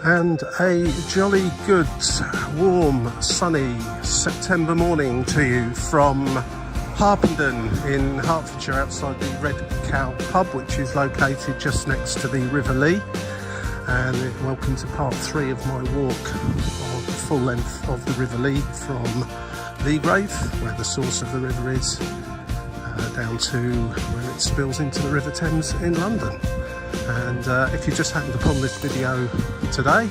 And a jolly good, warm, sunny September morning to you from Harpenden in Hertfordshire, outside the Red Cow pub, which is located just next to the River Lea. And welcome to part 3 of my walk of the full length of the River Lea from ʻliː, where the source of the river is, down to where it spills into the River Thames in London. And if you just happened upon this video today,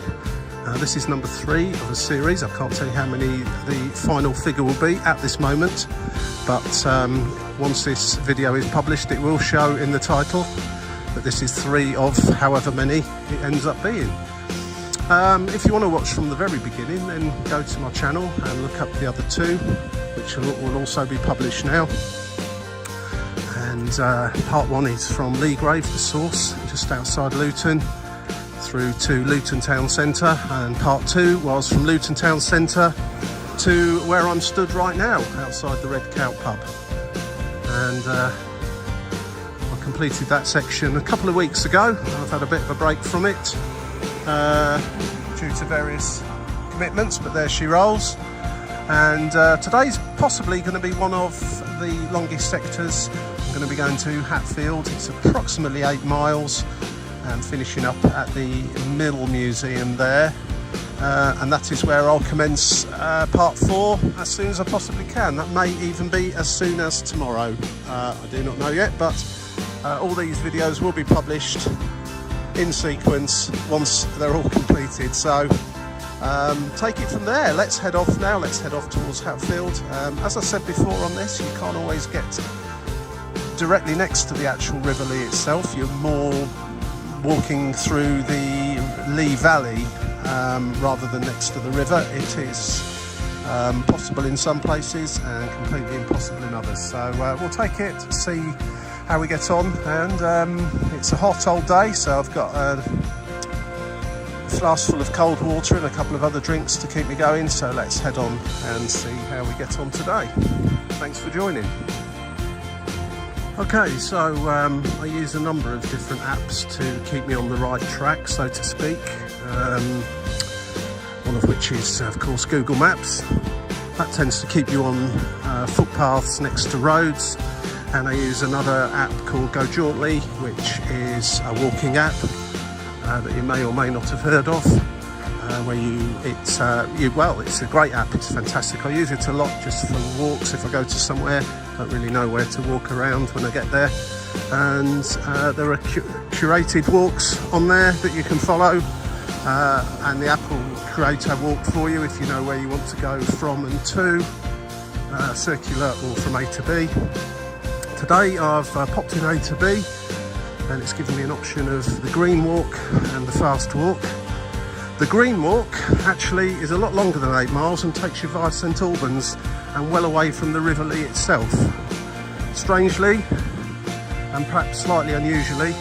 this is number 3 of a series. I can't tell you how many the final figure will be at this moment, but once this video is published, it will show in the title that this is 3 of however many it ends up being. If you want to watch from the very beginning, then go to my channel and look up the other 2, which will also be published now. And part 1 is from ʻliː, the source, just outside Luton, through to Luton Town Centre, and part 2 was from Luton Town Centre to where I'm stood right now, outside the Red Cow pub. And I completed that section a couple of weeks ago. I've had a bit of a break from it due to various commitments, but there she rolls. And today's possibly going to be one of the longest sectors. I'm going to be going to Hatfield. It's approximately 8 miles and finishing up at the Mill Museum there. And that is where I'll commence part 4 as soon as I possibly can. That may even be as soon as tomorrow. I do not know yet, but all these videos will be published in sequence once they're all completed. So take it from there. Let's head off now. Let's head off towards Hatfield. As I said before on this, you can't always get directly next to the actual River Lea itself. You're more walking through the Lea Valley rather than next to the river. It is possible in some places and completely impossible in others. So we'll take it, see how we get on. And it's a hot old day, so I've got a flask full of cold water and a couple of other drinks to keep me going. So let's head on and see how we get on today. Thanks for joining. Okay, so I use a number of different apps to keep me on the right track, so to speak. One of which is, of course, Google Maps. That tends to keep you on footpaths next to roads. And I use another app called Go Jauntly, which is a walking app that you may or may not have heard of. It's a great app. It's fantastic. I use it a lot just for walks. If I go to somewhere, I don't really know where to walk around when I get there. And there are curated walks on there that you can follow. And the app will create a walk for you if you know where you want to go from and to, circular or from A to B. Today I've popped in A to B, and it's given me an option of the green walk and the fast walk. The green walk actually is a lot longer than 8 miles and takes you via St Albans and well away from the River Lea itself. Strangely, and perhaps slightly unusually,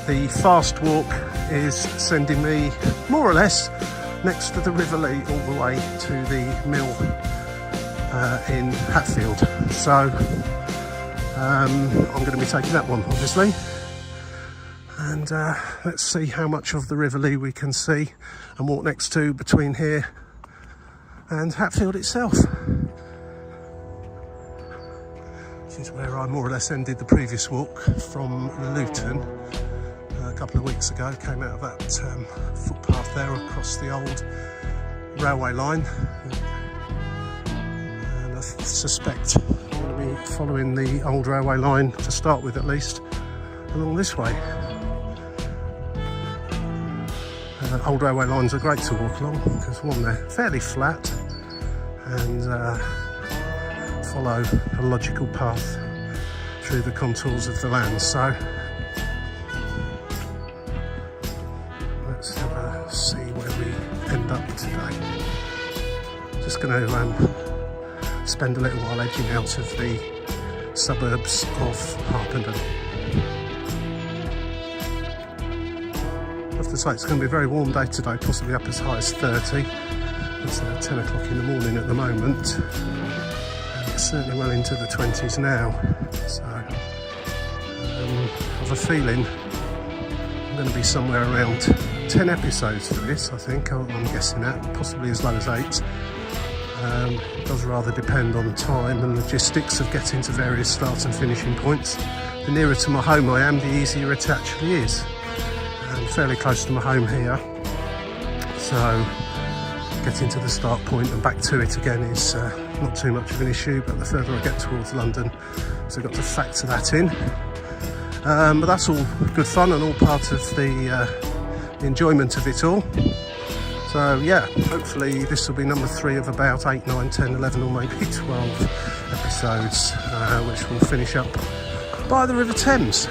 the fast walk is sending me more or less next to the River Lea all the way to the mill in Hatfield. So I'm going to be taking that one, obviously. And let's see how much of the River Lea we can see and walk next to between here and Hatfield itself. This is where I more or less ended the previous walk from Luton a couple of weeks ago. Came out of that footpath there across the old railway line. And I suspect I'm going to be following the old railway line to start with, at least, along this way. Old railway lines are great to walk along because, one, they're fairly flat and follow a logical path through the contours of the land. So let's have a see where we end up today. Just going to spend a little while edging out of the suburbs of Harpenden. I have to say, it's going to be a very warm day today, possibly up as high as 30. It's 10 o'clock in the morning at the moment, and it's certainly well into the 20s now. So I have a feeling going to be somewhere around 10 episodes for this, I think. I'm guessing that, possibly as low as 8. It does rather depend on time and logistics of getting to various start and finishing points. The nearer to my home I am, the easier it actually is. I'm fairly close to my home here, so getting to the start point and back to it again is not too much of an issue, but the further I get towards London, so I've got to factor that in. But that's all good fun and all part of the enjoyment of it all. So yeah, hopefully this will be number 3 of about 8, 9, 10, 11 or maybe 12 episodes, which will finish up by the River Thames.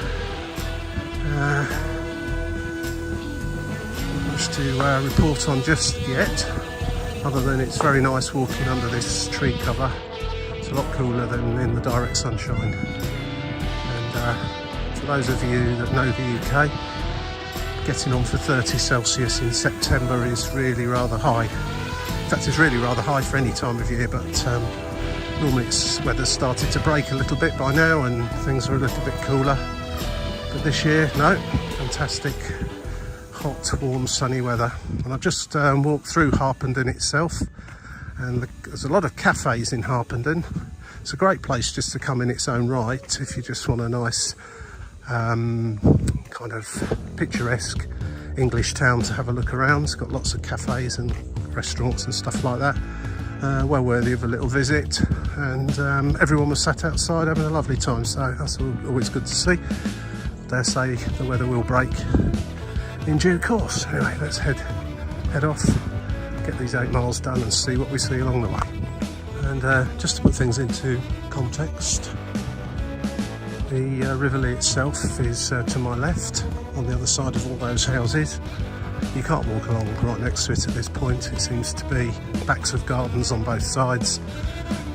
Not much to report on just yet, other than it's very nice walking under this tree cover. It's a lot cooler than in the direct sunshine. And for those of you that know the UK, getting on for 30 Celsius in September is really rather high. In fact, it's really rather high for any time of year, but normally weather's started to break a little bit by now and things are a little bit cooler. But this year, no, fantastic, hot, warm, sunny weather. And I've just walked through Harpenden itself, and there's a lot of cafes in Harpenden. It's a great place just to come in its own right if you just want a nice kind of picturesque English town to have a look around. It's got lots of cafes and restaurants and stuff like that. Well worthy of a little visit, and everyone was sat outside having a lovely time, so that's always good to see. I dare say the weather will break in due course. Anyway, let's head off, get these 8 miles done and see what we see along the way. And just to put things into context, the River Lea itself is to my left, on the other side of all those houses. You can't walk along right next to it at this point. It seems to be backs of gardens on both sides,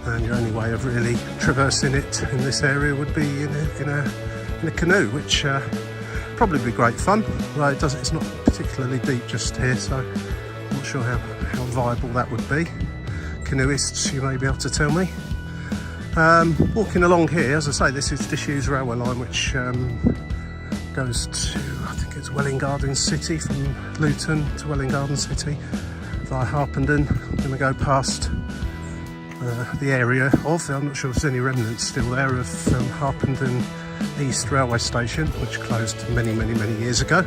and your only way of really traversing it in this area would be in a canoe, which probably be great fun. Although it's not particularly deep just here, so I'm not sure how viable that would be. Canoeists, you may be able to tell me. Walking along here, as I say, this is Disused railway line, which goes to, I think it's Welwyn Garden City, from Luton to Welwyn Garden City via Harpenden. I'm going to go past the area of, I'm not sure if there's any remnants still there, of Harpenden East railway station, which closed many years ago.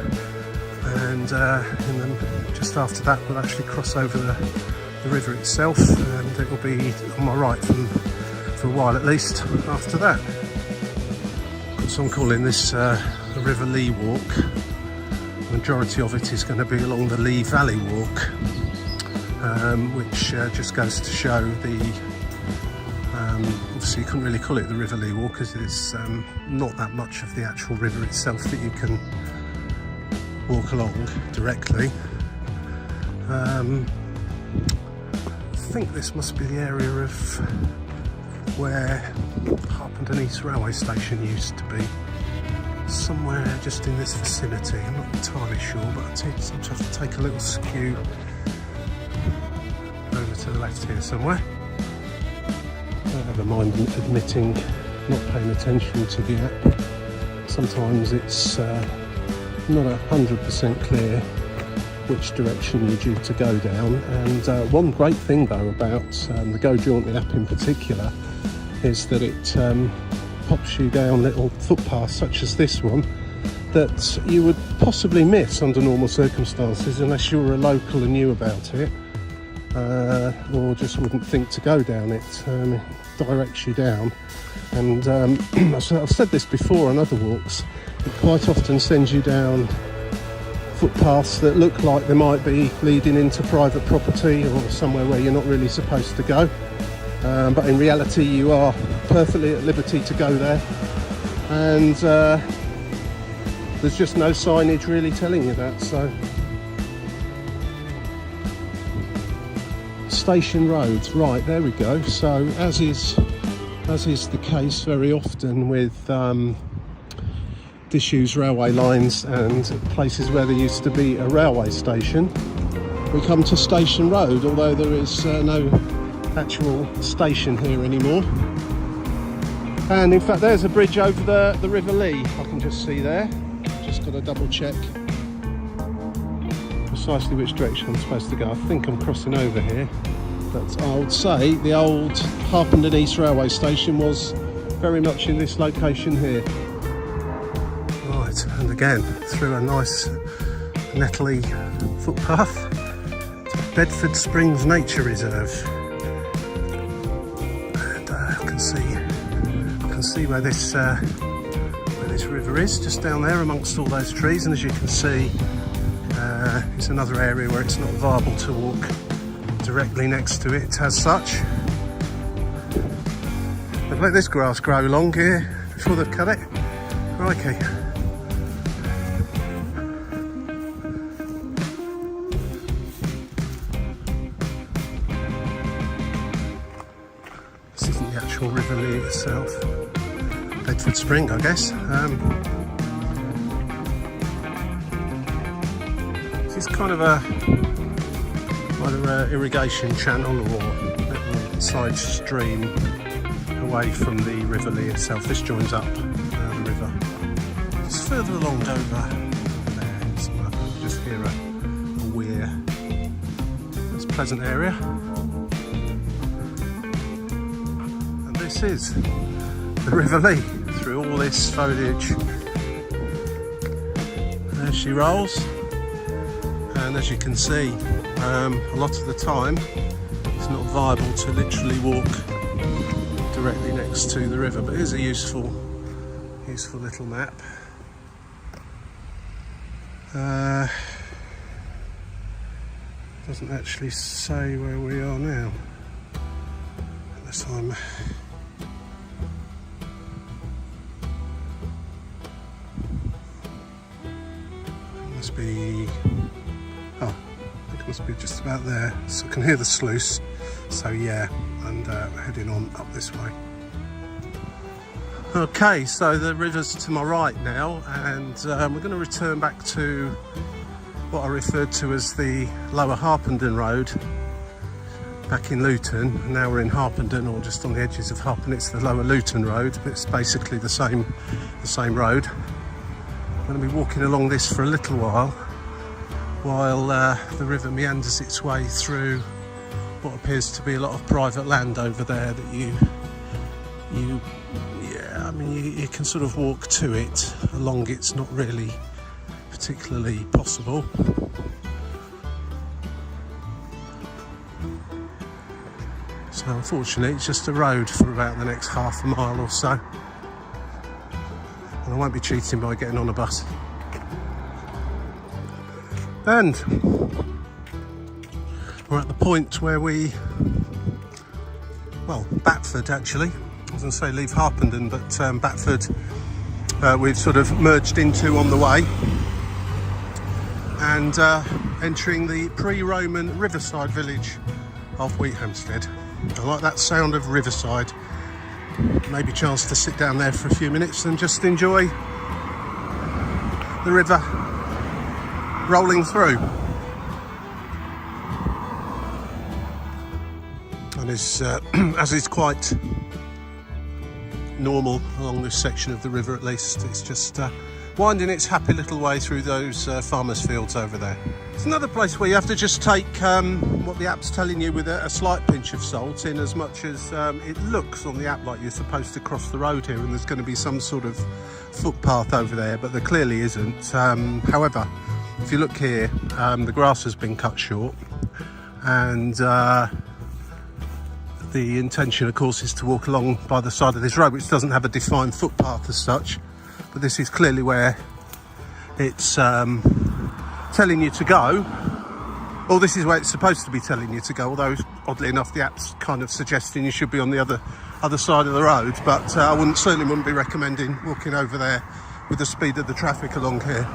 And then just after that we'll actually cross over the river itself, and it will be on my right for a while at least after that. So I'm calling this the River Lea walk. The majority of it is going to be along the Lea Valley walk, which just goes to show the obviously you couldn't really call it the River Lea walk because there's not that much of the actual river itself that you can walk along directly. I think this must be the area of where Harpenden East railway station used to be, somewhere just in this vicinity. I'm not entirely sure, but I seem to have to take a little skew over to the left here somewhere. I don't ever mind admitting not paying attention to the app. Sometimes it's not 100% clear which direction you're due to go down. And one great thing though about the Go Jauntly app in particular is that it pops you down little footpaths such as this one that you would possibly miss under normal circumstances unless you were a local and knew about it, or just wouldn't think to go down it. It directs you down, and I've said this before on other walks, it quite often sends you down footpaths that look like they might be leading into private property or somewhere where you're not really supposed to go, but in reality you are perfectly at liberty to go there, and there's just no signage really telling you that. So Station Roads, right, there we go. So as is the case very often with disused railway lines and places where there used to be a railway station, we come to Station Road, although there is no actual station here anymore. And in fact there's a bridge over the River Lea, I can just see there. Just got to double check precisely which direction I'm supposed to go. I think I'm crossing over here, but I would say the old Harpenden East railway station was very much in this location here. Right, and again through a nice nettly footpath to Bedford Springs Nature Reserve, and I can see where this river is, just down there amongst all those trees, and as you can see, it's another area where it's not viable to walk directly next to it as such. They've let this grass grow long here before they've cut it. Crikey. This isn't the actual River Lea itself. Bedford Spring, I guess. This is kind of either an irrigation channel or a little side stream away from the River Lea itself. This joins up the river. Just further along over there, just hear a weir. It's a pleasant area. And this is the River Lea through all this foliage. There she rolls, and as you can see, a lot of the time it's not viable to literally walk directly next to the river, but here's a useful little map. Doesn't actually say where we are now, unless I'm I think it must be just about there, so I can hear the sluice, so yeah, and heading on up this way. Okay, so the river's to my right now, and we're going to return back to what I referred to as the lower Harpenden Road back in Luton. Now we're in Harpenden, or just on the edges of Harpenden. It's the lower Luton Road, but it's basically the same road. I'm going to be walking along this for a little while the river meanders its way through what appears to be a lot of private land over there that you can sort of walk to it. Along it's not really particularly possible. So unfortunately it's just a road for about the next half a mile or so. And I won't be cheating by getting on a bus. And we're at the point where Batford actually, I was going to say leave Harpenden, but Batford we've sort of merged into on the way, and entering the pre-Roman riverside village of Wheathampstead. I like that sound of riverside. Maybe a chance to sit down there for a few minutes and just enjoy the river rolling through. And as is quite normal along this section of the river, at least, it's just winding its happy little way through those farmers' fields over there. It's another place where you have to just take what the app's telling you with a slight pinch of salt, in as much as it looks on the app like you're supposed to cross the road here and there's going to be some sort of footpath over there, but there clearly isn't. However, if you look here, the grass has been cut short, and the intention, of course, is to walk along by the side of this road, which doesn't have a defined footpath as such, but this is clearly where it's telling you to go, or this is where it's supposed to be telling you to go, although oddly enough the app's kind of suggesting you should be on the other side of the road, but I certainly wouldn't be recommending walking over there with the speed of the traffic along here.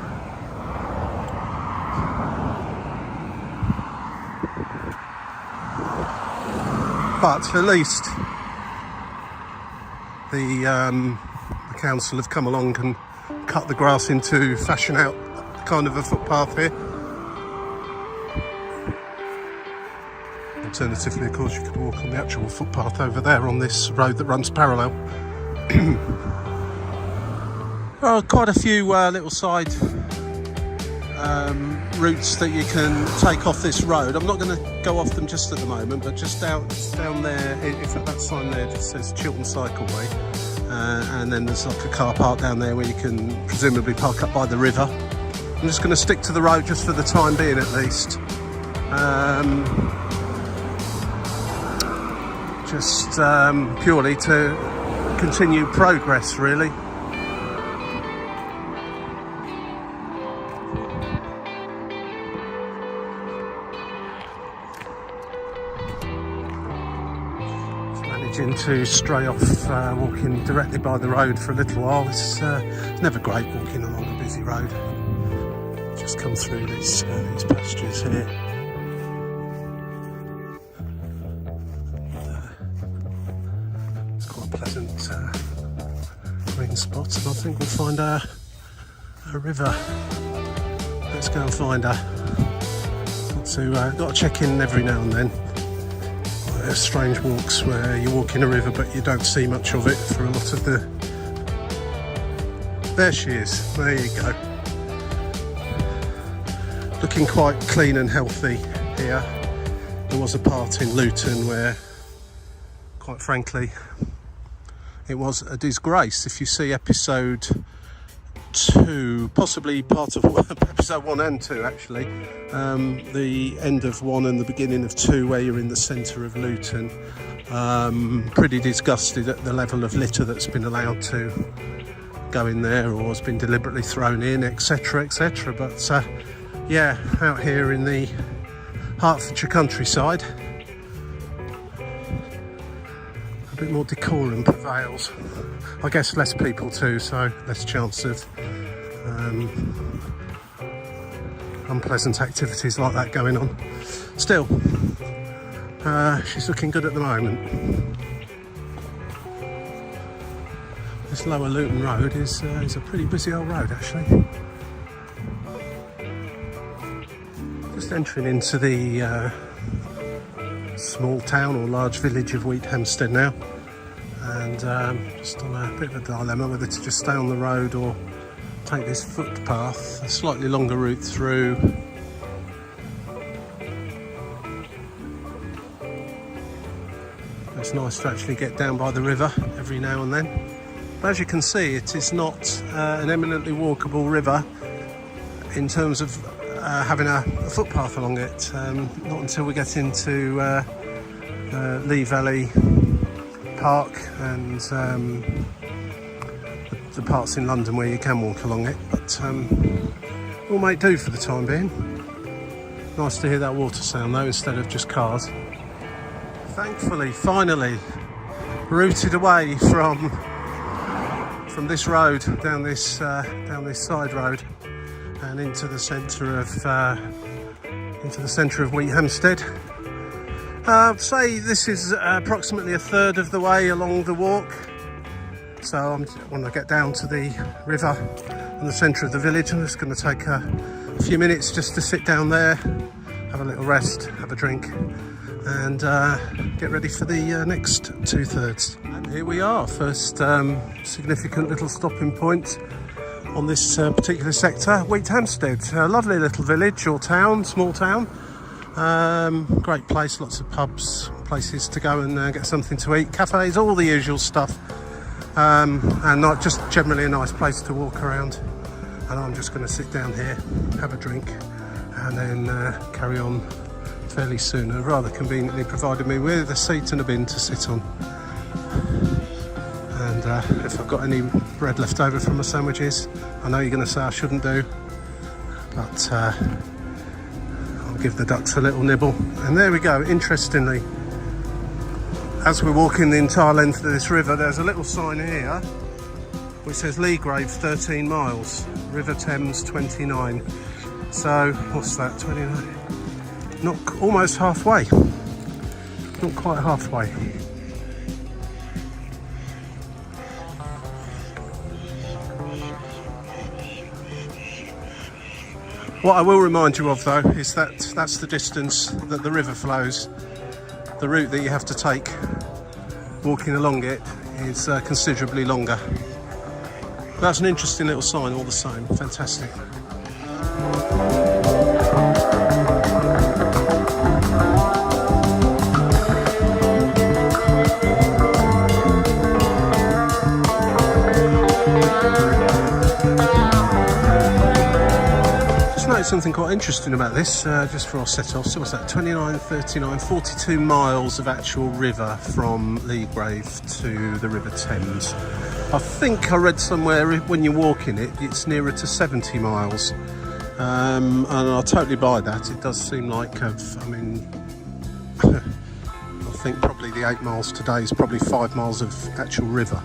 But at least the council have come along and cut the grass into fashion out kind of a footpath here. Alternatively, of course, you could walk on the actual footpath over there on this road that runs parallel. Well, quite a few little side routes that you can take off this road. I'm not going to go off them just at the moment, but just down there, if that sign there just says Chiltern Cycleway, and then there's like a car park down there where you can presumably park up by the river. I'm just going to stick to the road just for the time being at least. Just purely to continue progress, really. Managing to stray off walking directly by the road for a little while. It's never great walking along a busy road. Just come through these pastures here. It's quite a pleasant green spot, and I think we'll find a river. Let's go and find her. Got to check in every now and then. There's strange walks where you walk in a river but you don't see much of it for a lot of the... There she is, there you go. Looking quite clean and healthy here. There was a part in Luton where, quite frankly, it was a disgrace. If you see episode 2, possibly part of episode 1 and 2 actually, the end of 1 and the beginning of 2 where you're in the centre of Luton, pretty disgusted at the level of litter that's been allowed to go in there or has been deliberately thrown in, etc, etc. But yeah, out here in the Hertfordshire countryside, a bit more decorum prevails. I guess less people too, so less chance of unpleasant activities like that going on. Still, she's looking good at the moment. This Lower Luton Road is a pretty busy old road actually. Just entering into the small town or large village of Hampstead now, and just on a bit of a dilemma whether to just stay on the road or take this footpath, a slightly longer route through. It's nice to actually get down by the river every now and then. But as you can see, it is not an eminently walkable river in terms of having a footpath along it. Not until we get into ʻliː Valley Park and the parts in London where you can walk along it, but all might do for the time being. Nice to hear that water sound though, instead of just cars. Thankfully, finally routed away from this road down this side road and into the centre of Hampstead. I'd say this is approximately a third of the way along the walk. So when I get down to the river in the centre of the village, I'm just going to take a few minutes just to sit down there, have a little rest, have a drink, and get ready for the next 2/3. And here we are, first significant little stopping point on this particular sector, Hampstead. A lovely little village or town, small town. Great place, lots of pubs, places to go and get something to eat, cafes, all the usual stuff. And not just generally a nice place to walk around. And I'm just going to sit down here, have a drink, and then carry on fairly soon. I've rather conveniently provided me with a seat and a bin to sit on. And if I've got any bread left over from my sandwiches, I know you're going to say I shouldn't do, but I'll give the ducks a little nibble. And there we go. Interestingly, as we're walking the entire length of this river, there's a little sign here which says Leagrave 13 miles, River Thames 29. So what's that, 29? Not almost halfway, not quite halfway. What I will remind you of though is that that's the distance that the river flows. The route that you have to take walking along it is considerably longer. That's an interesting little sign all the same. Fantastic. Something quite interesting about this, just before I set off. So what's that, 29, 39, 42 miles of actual river from Ḻigrave to the River Thames. I think I read somewhere when you're walking it, it's nearer to 70 miles. And I'll totally buy that. It does seem like, I think probably the 8 miles today is probably 5 miles of actual river.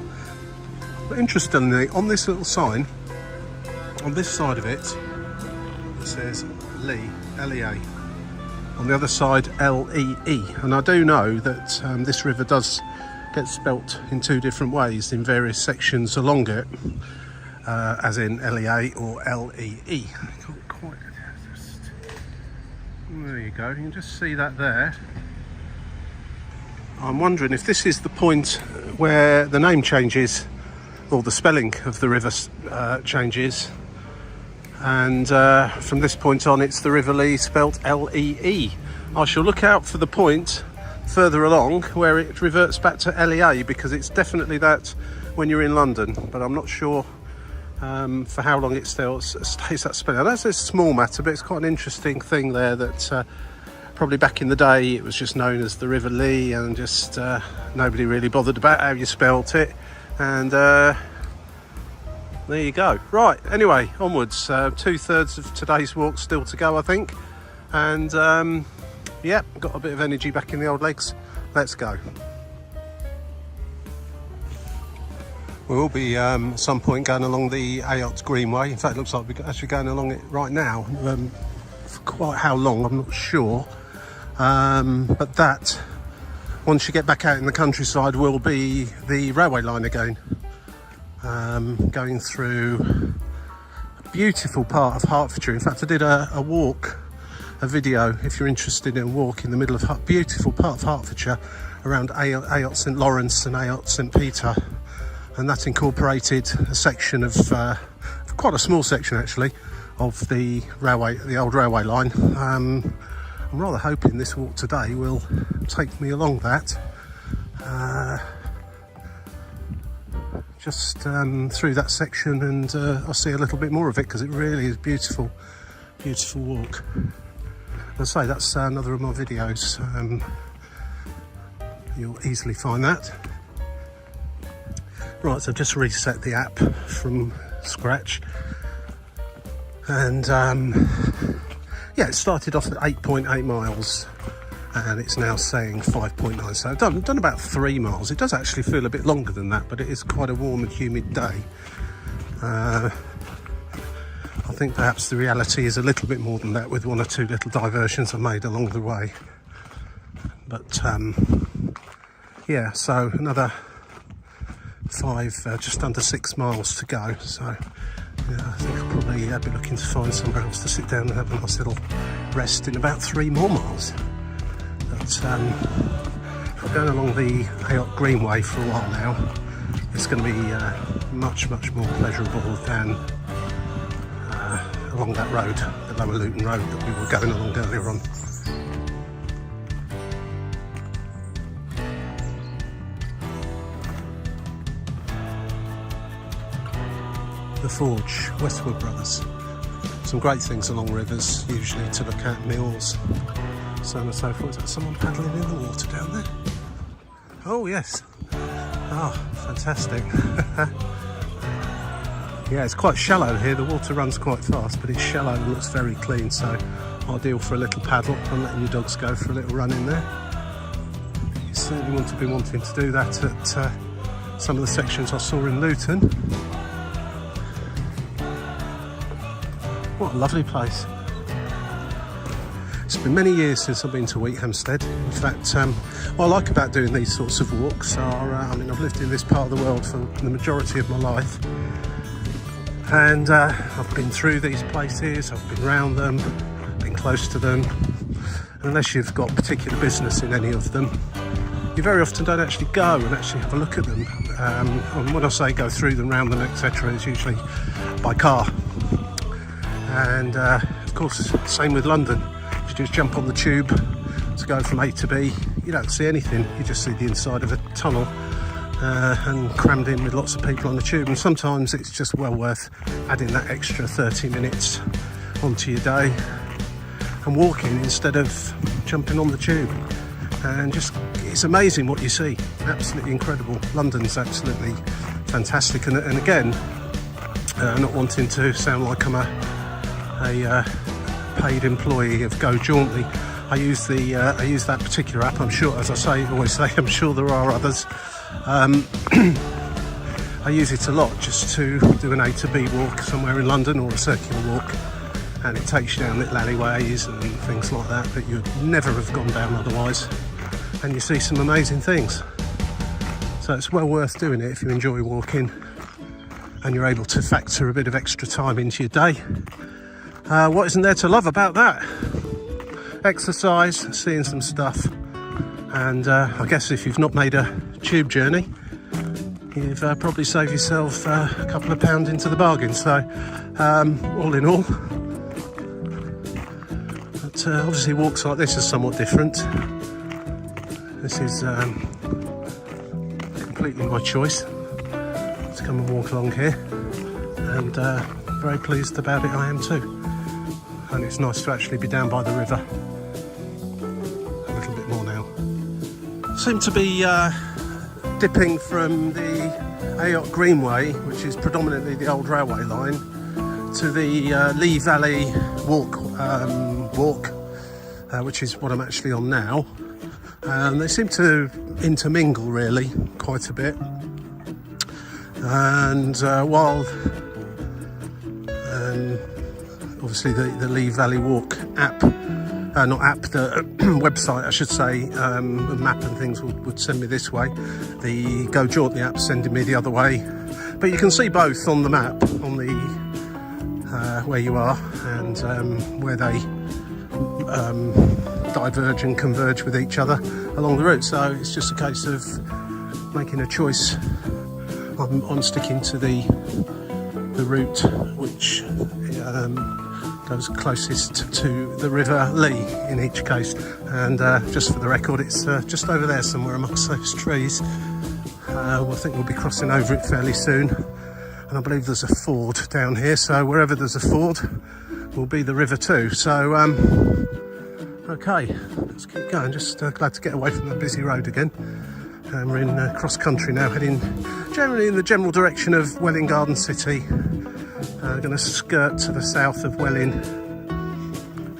But interestingly, on this little sign, on this side of it, says ḻiː, L-E-A. On the other side, L-E-E. And I do know that this river does get spelt in two different ways in various sections along it, as in L-E-A or L-E-E. Can't quite just... There you go, you can just see that there. I'm wondering if this is the point where the name changes, or the spelling of the river changes. And from this point on, it's the River Lea, spelt L-E-E. I shall look out for the point further along where it reverts back to L-E-A, because it's definitely that when you're in London, but I'm not sure for how long it still stays that spelling. That's a small matter, but it's quite an interesting thing there that probably back in the day it was just known as the River Lea, and just nobody really bothered about how you spelt it. And there you go. Right, anyway, onwards. 2/3 of today's walk still to go, I think. And yeah, got a bit of energy back in the old legs. Let's go. We will be at some point going along the æliː Greenway. In fact, it looks like we're actually going along it right now. For quite how long, I'm not sure. But that, once you get back out in the countryside, will be the railway line again. Going through a beautiful part of Hertfordshire. In fact, I did a video, if you're interested in a walk in the middle of a beautiful part of Hertfordshire around æliː St Lawrence and æliː St Peter, and that incorporated a section of quite a small section actually of the old railway line. I'm rather hoping this walk today will take me along that. Just through that section, and I'll see a little bit more of it, because it really is beautiful walk. As I say, that's another of my videos. You'll easily find that. Right, so I've just reset the app from scratch, and yeah, it started off at 8.8 miles. And it's now saying 5.9, so I've done about 3 miles. It does actually feel a bit longer than that, but it is quite a warm and humid day. I think perhaps the reality is a little bit more than that, with 1 or 2 little diversions I made along the way. But yeah, so another 5, just under 6 miles to go. So yeah, I think I'll probably be looking to find somewhere else to sit down and have a nice little rest in about 3 more miles. But if we're going along the æliː Greenway for a while now, it's going to be much more pleasurable than along that road, the Lower Luton Road that we were going along earlier on. The Forge, Westwood Brothers. Some great things along rivers, usually to look at, mills, so on and so forth. Is that someone paddling in the water down there? Oh yes. Oh, fantastic. Yeah, it's quite shallow here. The water runs quite fast, but it's shallow and looks very clean, so ideal for a little paddle and letting your dogs go for a little run in there. You certainly want to be wanting to do that at some of the sections I saw in Luton. What a lovely place. It's been many years since I've been to Wheathampstead. In fact, what I like about doing these sorts of walks are, I mean, I've lived in this part of the world for the majority of my life, and I've been through these places, I've been round them, been close to them. Unless you've got particular business in any of them, you very often don't actually go and actually have a look at them. And when I say go through them, round them, etc., it's usually by car. And of course, same with London. You just jump on the tube to go from A to B. You don't see anything, you just see the inside of a tunnel, and crammed in with lots of people on the tube. And sometimes it's just well worth adding that extra 30 minutes onto your day and walking instead of jumping on the tube. And just, it's amazing what you see, absolutely incredible. London's absolutely fantastic. And again, not wanting to sound like I'm a paid employee of Go Jauntly, I use that particular app. I'm sure, as I always say, I'm sure there are others. I use it a lot just to do an A to B walk somewhere in London, or a circular walk, and it takes you down little alleyways and things like that that you'd never have gone down otherwise, and you see some amazing things. So it's well worth doing it if you enjoy walking and you're able to factor a bit of extra time into your day. What isn't there to love about that? Exercise, seeing some stuff, and I guess if you've not made a tube journey, you've probably saved yourself a couple of pounds into the bargain. So all in all, but obviously walks like this are somewhat different. This is completely my choice to come and walk along here, and very pleased about it I am too. And it's nice to actually be down by the river a little bit more now. Seem to be dipping from the ๊liː Greenway, which is predominantly the old railway line, to the ๊liː Valley walk, which is what I'm actually on now. They seem to intermingle really quite a bit. And while obviously the ๊liː Valley Walk app, the website I should say, the map and things would send me this way, the Go Jauntly app sending me the other way, but you can see both on the map, on the where you are and where they diverge and converge with each other along the route. So it's just a case of making a choice. I'm sticking to the route which goes closest to the River Lea in each case, and just for the record, it's just over there somewhere amongst those trees. I think we'll be crossing over it fairly soon, and I believe there's a ford down here, so wherever there's a ford will be the river too. So okay, let's keep going. Just glad to get away from that busy road again. And we're in cross country now, heading generally in the general direction of Welwyn Garden City. Going to skirt to the south of Welwyn,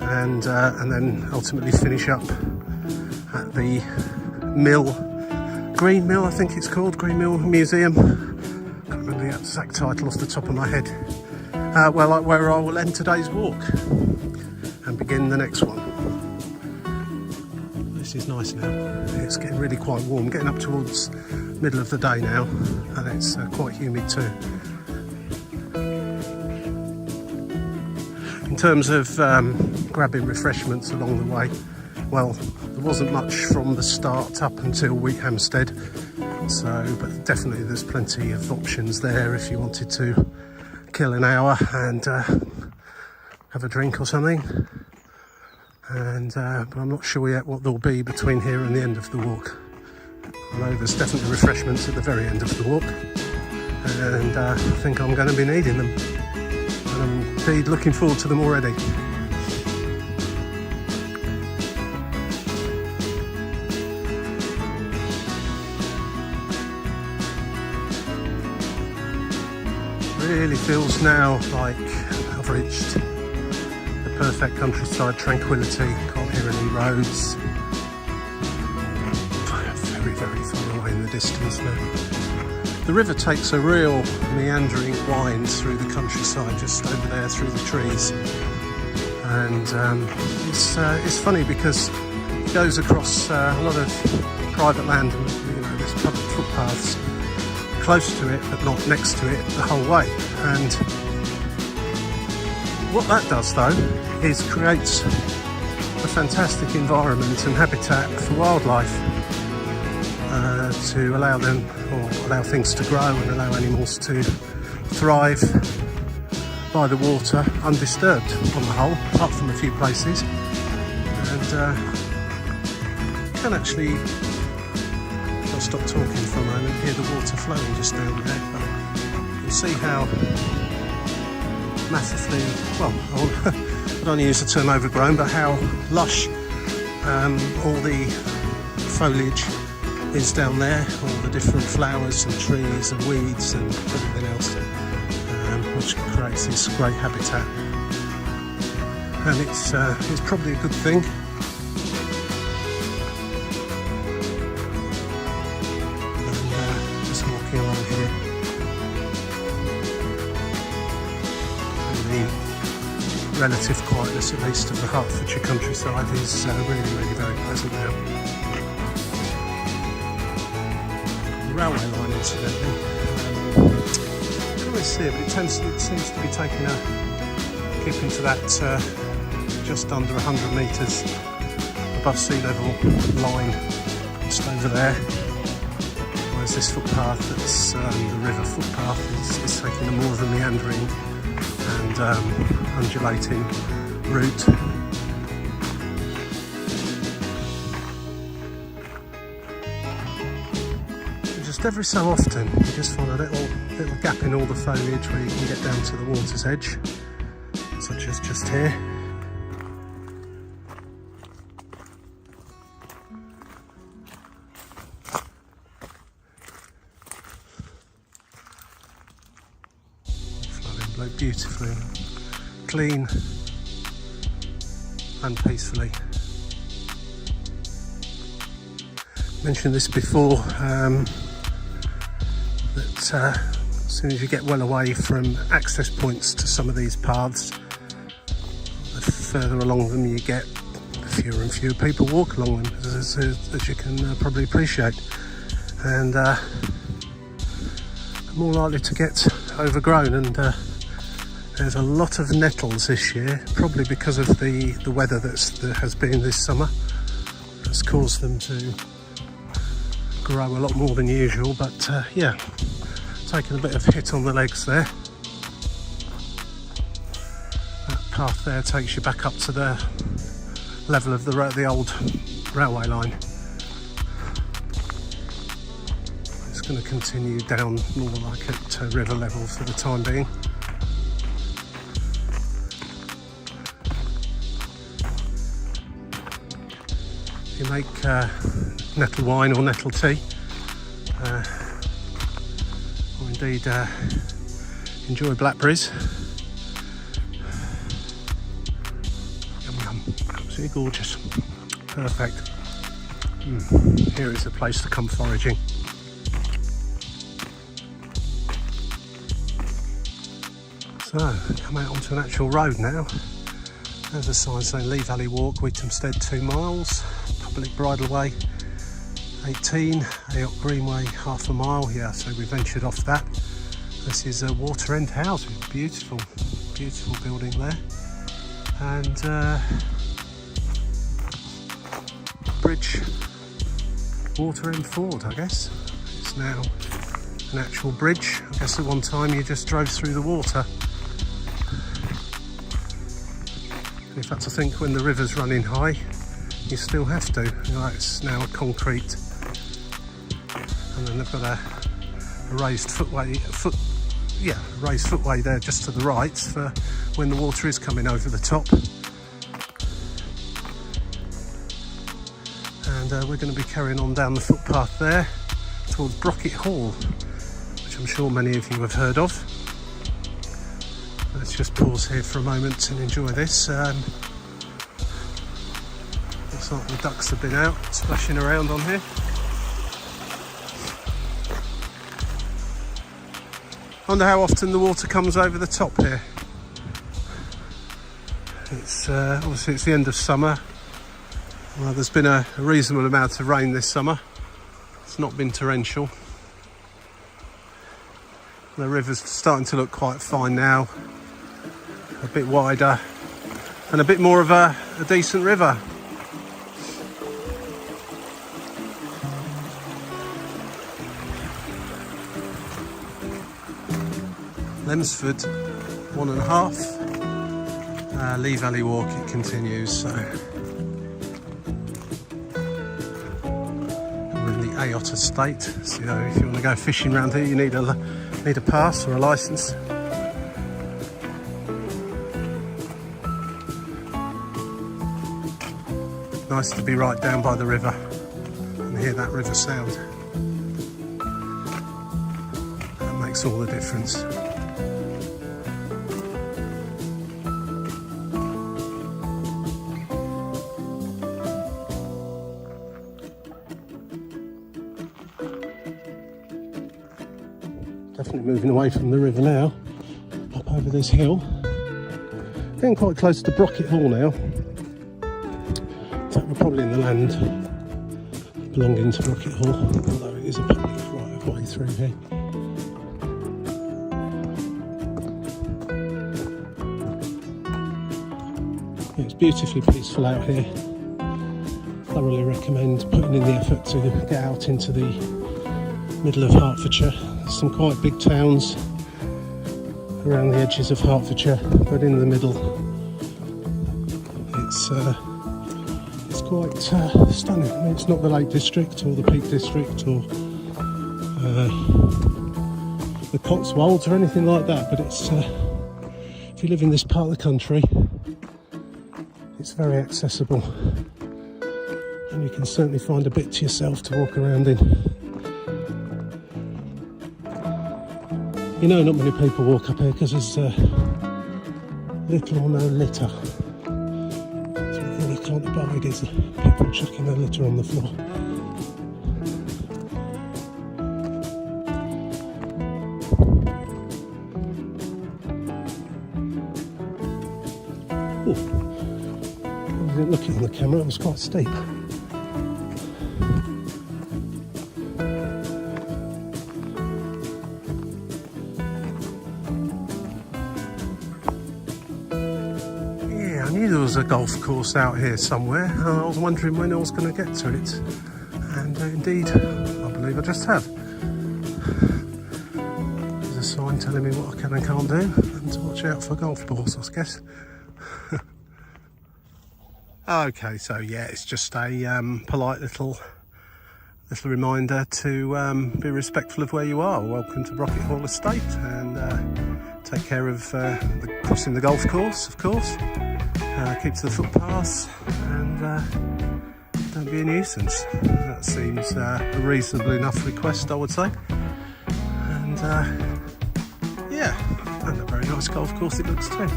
and then ultimately finish up at the Green Mill, I think it's called, Green Mill Museum. Can't remember the exact title off the top of my head. Where I will end today's walk and begin the next one. This is nice now. It's getting really quite warm, getting up towards middle of the day now, and it's quite humid too. In terms of grabbing refreshments along the way, well, there wasn't much from the start up until Wheathampstead, but definitely there's plenty of options there if you wanted to kill an hour and have a drink or something. And but I'm not sure yet what there'll be between here and the end of the walk. Although there's definitely refreshments at the very end of the walk, and I think I'm going to be needing them. And I'm indeed looking forward to them already. Really feels now like I've reached the perfect countryside tranquility. Can't hear any roads. Very, very far away in the distance now. The river takes a real meandering wind through the countryside, just over there through the trees, and it's funny because it goes across a lot of private land. There's public footpaths close to it, but not next to it the whole way. And what that does, though, is creates a fantastic environment and habitat for wildlife, to allow them, or allow things to grow and allow animals to thrive. by the water undisturbed on the whole, apart from a few places. And can actually, I'll stop talking for a moment, hear the water flowing just down there. But you'll see how massively, well, I don't want to use the term overgrown, but how lush all the foliage is down there, all the different flowers and trees and weeds and everything else, which creates this great habitat. And it's probably a good thing. And just walking along here, and the relative quietness, at least, of the Hertfordshire countryside is really very pleasant now. The railway line, incidentally, you can always see it, but it seems to be keeping to that just under 100 metres above sea level line, just over there. Whereas this footpath, that's the river footpath, is taking a more than meandering and undulating route. And just every so often you just find a little gap in all the foliage where you can get down to the water's edge, such as just here. Flowing beautifully, clean and peacefully. Mentioned this before, that as soon as you get well away from access points to some of these paths, the further along them you get, the fewer and fewer people walk along them, as you can probably appreciate, and more likely to get overgrown. And there's a lot of nettles this year, probably because of the weather that has been this summer. That's caused them to grow a lot more than usual, but yeah, taking a bit of hit on the legs there. That path there takes you back up to the level of the old railway line. It's going to continue down more like at river level for the time being. You make nettle wine or nettle tea, or indeed enjoy blackberries. Yum yum, absolutely gorgeous, perfect. Here is the place to come foraging. So, come out onto an actual road now. There's a sign saying Lee Valley Walk, Wheatamstead 2 miles, Public Bridleway 18, Ayock Greenway half a mile. Yeah, so we ventured off that. This is a Water End house, beautiful building there, and bridge, Water End Ford, I guess. It's now an actual bridge. I guess at one time you just drove through the water. In fact, I think when the river's running high, you still have to. You know, it's now a concrete, and then they've got a raised footway there just to the right for when the water is coming over the top. And we're going to be carrying on down the footpath there towards Brocket Hall, which I'm sure many of you have heard of. Let's just pause here for a moment and enjoy this. Looks like the ducks have been out splashing around on here. I wonder how often the water comes over the top here. It's obviously it's the end of summer. Well, there's been a reasonable amount of rain this summer. It's not been torrential. The river's starting to look quite fine now. A bit wider and a bit more of a decent river. Lemsford 1.5. Lee Valley Walk, it continues. So we're in the Ayotte estate. So if you want to go fishing around here, you need a pass or a license. Nice to be right down by the river and hear that river sound. That makes all the difference. Definitely moving away from the river now, up over this hill. Getting quite close to Brocket Hall now. So we're probably in the land belonging to Brocket Hall, although it is a public right of way through here. Yeah, it's beautifully peaceful out here. Thoroughly recommend putting in the effort to get out into the middle of Hertfordshire. There's some quite big towns around the edges of Hertfordshire, but in the middle it's quite stunning. I mean, it's not the Lake District or the Peak District or the Cotswolds or anything like that, but it's if you live in this part of the country, it's very accessible, and you can certainly find a bit to yourself to walk around in. You know, not many people walk up here because there's little or no litter. So what you really can't abide is people chucking their litter on the floor. Oh, I didn't look it on the camera, it was quite steep. There was a golf course out here somewhere, and I was wondering when I was going to get to it, and indeed I believe I just have. There's a sign telling me what I can and can't do, and to watch out for golf balls, I guess. Okay, so yeah, it's just a polite little reminder to be respectful of where you are. Welcome to Brocket Hall Estate, and take care of crossing the golf course, of course. Keep to the footpaths, and don't be a nuisance. That seems a reasonable enough request, I would say. And yeah, and a very nice golf course it looks too.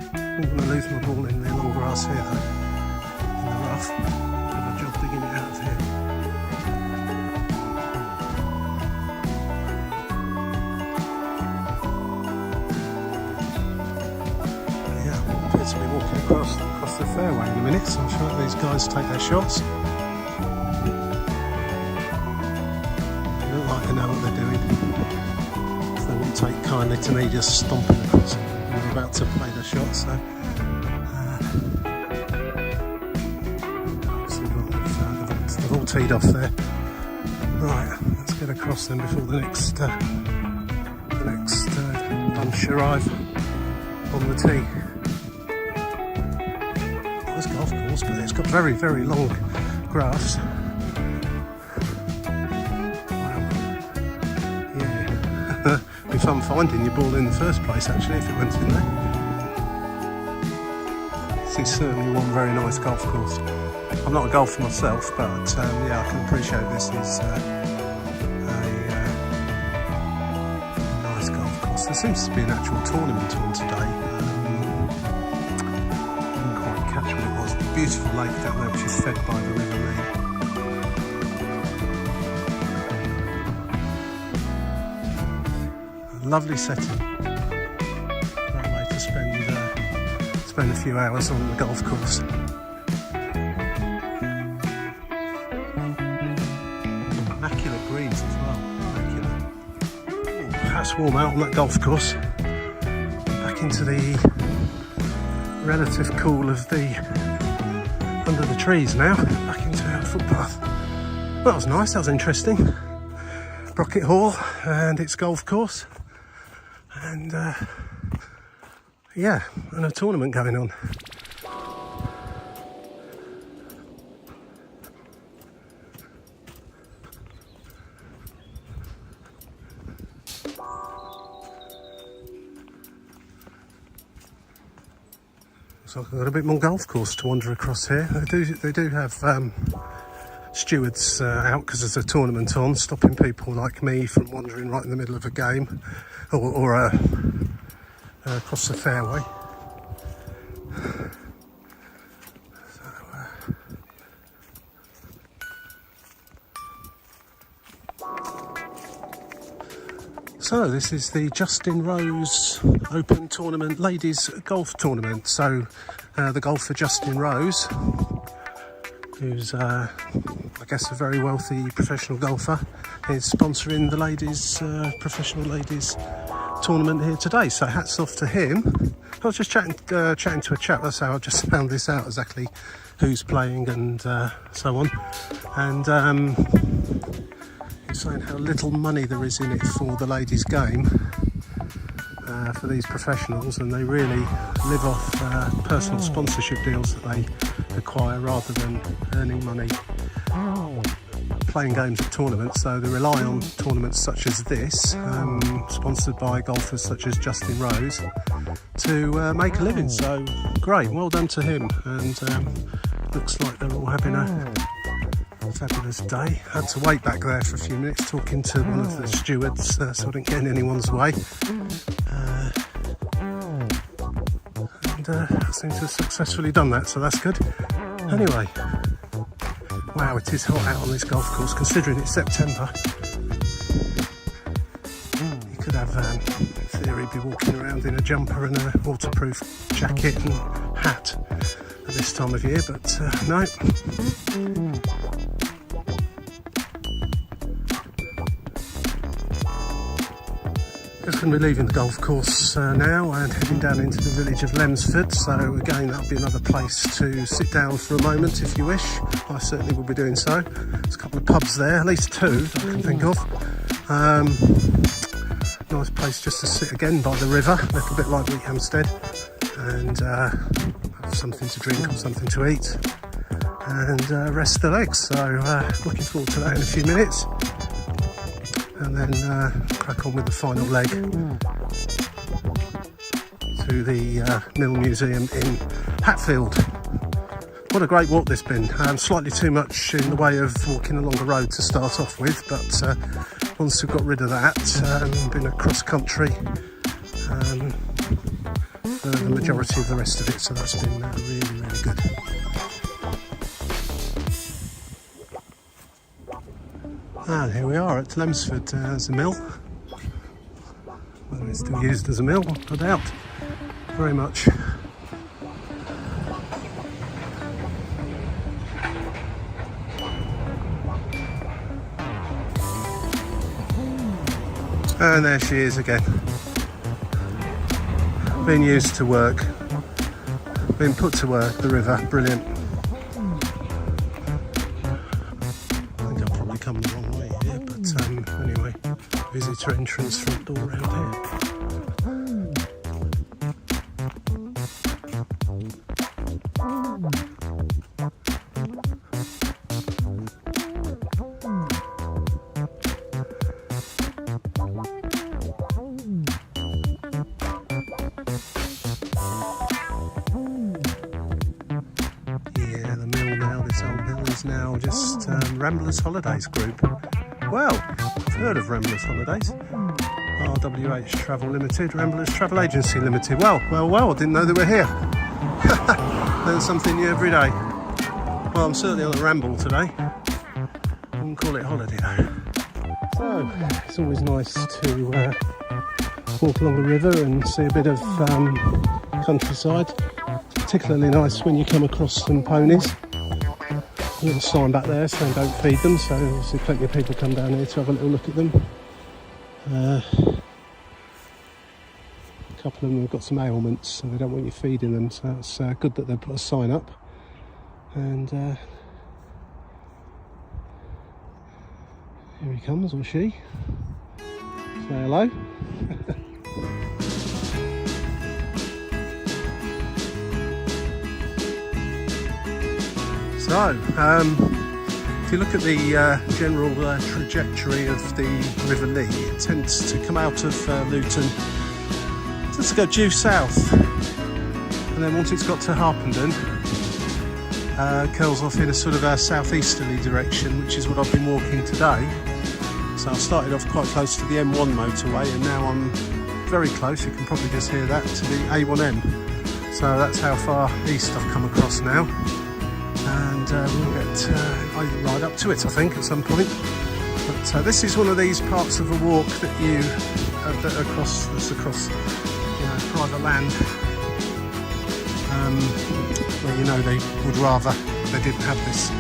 I'm going to lose my ball in the long grass here though, in the rough. Got a job digging it out of here. To be walking across the fairway in a minute, so I'm sure these guys take their shots. They look like they know what they're doing. They wouldn't take kindly to me just stomping across them when they're about to play their shots. So they've all teed off there. Right, let's get across them before the next bunch arrive on the tee. Golf course, but it's got very, very long grass. Wow. Yeah. Be fun finding your ball in the first place, actually, if it went in there. This is certainly one very nice golf course. I'm not a golfer myself, but yeah, I can appreciate this is a nice golf course. There seems to be an actual tournament on today. Catch what it was. Beautiful lake down there, which is fed by the River Lea. A lovely setting. Great way to spend a few hours on the golf course. Immaculate greens as well. Immaculate. Ooh, that's warm out on that golf course. Back into the relative cool of the under the trees now, back into our footpath. That was nice, that was interesting. Brocket Hall and its golf course. And yeah, and a tournament going on. So I've got a bit more golf course to wander across here. They do have stewards out because there's a tournament on, stopping people like me from wandering right in the middle of a game or across the fairway. So this is the Justin Rose Open Tournament Ladies Golf Tournament. So the golfer Justin Rose, who's I guess a very wealthy professional golfer, is sponsoring the ladies professional ladies tournament here today. So hats off to him. I was just chatting to a chap. That's how I just found this out, exactly who's playing and so on. And he's saying how little money there is in it for the ladies' game for these professionals, and they really live off personal sponsorship deals that they acquire rather than earning money playing games at tournaments. So they rely on tournaments such as this, sponsored by golfers such as Justin Rose, to make a living. So great, well done to him, and looks like they're all having a fabulous day. Had to wait back there for a few minutes talking to one of the stewards so I didn't get in anyone's way. I seem to have successfully done that, so that's good. Anyway, wow, it is hot out on this golf course considering it's September. You could have, in theory, be walking around in a jumper and a waterproof jacket and hat at this time of year, but no. Just going to be leaving the golf course now and heading down into the village of Lemsford. So again, that'll be another place to sit down for a moment if you wish. I certainly will be doing so. There's a couple of pubs there, at least two that I can think of. Nice place just to sit again by the river, a little bit like Hampstead, and have something to drink or something to eat and rest the legs. So looking forward to that in a few minutes. And then crack on with the final leg to the Mill Museum in Hatfield. What a great walk this been. Slightly too much in the way of walking along the road to start off with, but once we've got rid of that, been across country for the majority of the rest of it, so that's been really, really good. And here we are at Lemsford as a mill. Whether it's still used as a mill, I doubt very much. And there she is again. Being used to work, being put to work, the river, brilliant. Come the wrong way here, but anyway, visitor entrance, front door around here. Yeah, the mill now, this old mill is now just Ramblers Holidays Group. Well, I've heard of Ramblers Holidays. RWH Travel Limited, Ramblers Travel Agency Limited. Well, I didn't know they were here. Learn something new every day. Well, I'm certainly on a ramble today. I wouldn't call it holiday though. So, it's always nice to walk along the river and see a bit of countryside. Particularly nice when you come across some ponies. A little sign back there saying don't feed them, so obviously plenty of people come down here to have a little look at them. A couple of them have got some ailments, so they don't want you feeding them, so it's good that they put a sign up. And Here he comes, or she. Say hello. So, if you look at the general trajectory of the River Lea, it tends to come out of Luton, tends to go due south, and then once it's got to Harpenden, curls off in a sort of a southeasterly direction, which is what I've been walking today. So I started off quite close to the M1 motorway, and now I'm very close, you can probably just hear that, to the A1M. So that's how far east I've come across now. And we'll get right up to it, I think, at some point. But this is one of these parts of a walk that you that's across, you know, private land, where you know they would rather they didn't have this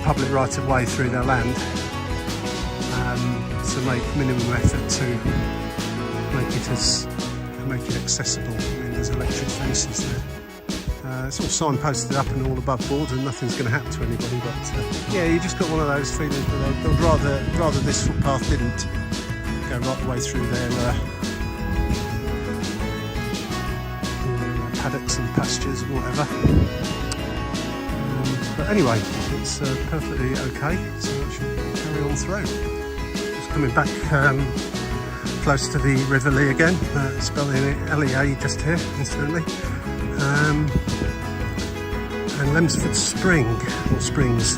public right of way through their land, to make minimum effort to make it accessible. I mean, there's electric fences there. It's all signposted up and all above board, and nothing's going to happen to anybody. But yeah, you just got one of those feelings where they'd rather this footpath didn't go right the way through their paddocks and pastures or whatever. But anyway, it's perfectly okay, so I should carry on through. Just coming back close to the River Lea again, spelling it ʻliː just here, incidentally. And Lemsford Spring, or Springs,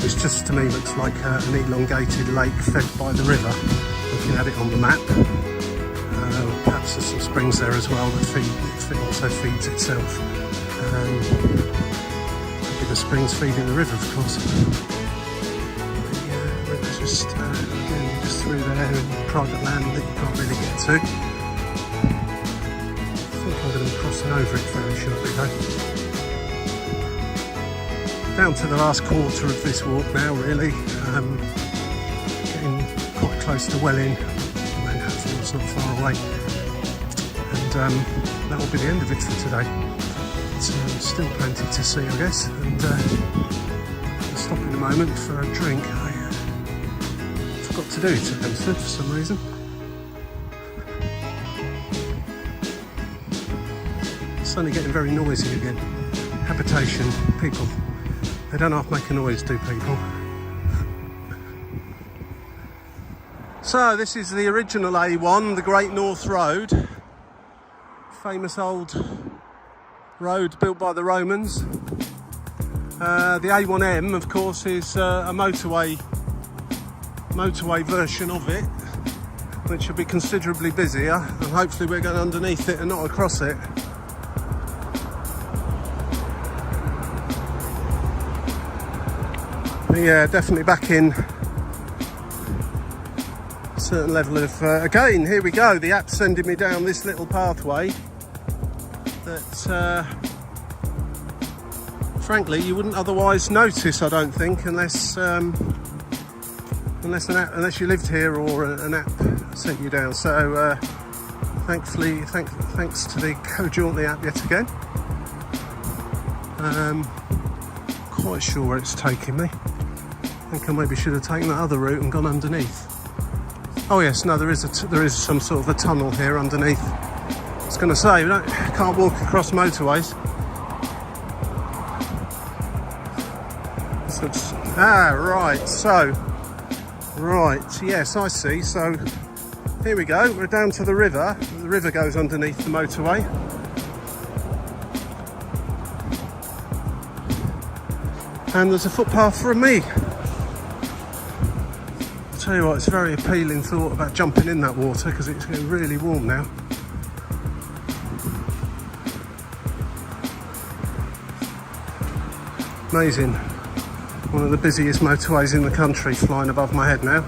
which just to me looks like an elongated lake fed by the river, looking at it on the map. Perhaps there's some springs there as well that also feeds itself. Maybe the springs feeding the river, of course. The river's just, again, just through there in private land that you can't really get to. I think I'm going to be crossing over it very shortly though. Down to the last quarter of this walk now, really. Getting quite close to Welling. Hatfield's not far away. And that will be the end of it for today. So still plenty to see, I guess. And I'll stop in a moment for a drink. I forgot to do it at Lemsford for some reason. It's suddenly getting very noisy again. Habitation, people. They don't half make a noise, do people? So this is the original A1, the Great North Road. Famous old road built by the Romans. The A1M, of course, is a motorway version of it, which will be considerably busier, and hopefully we're going underneath it and not across it. Yeah, definitely back in a certain level of again, here we go, the app's sending me down this little pathway that frankly you wouldn't otherwise notice, I don't think, unless you lived here or an app sent you down. So thankfully, thanks to the Co-Jauntly app yet again. Quite sure where it's taking me. I think I maybe should have taken that other route and gone underneath. Oh yes, no, there is some sort of a tunnel here underneath. I was going to say, can't walk across motorways. So right, yes, I see. So here we go, we're down to the river. The river goes underneath the motorway. And there's a footpath for me. Tell you what, it's a very appealing thought about jumping in that water because it's getting really warm now. Amazing. One of the busiest motorways in the country flying above my head now.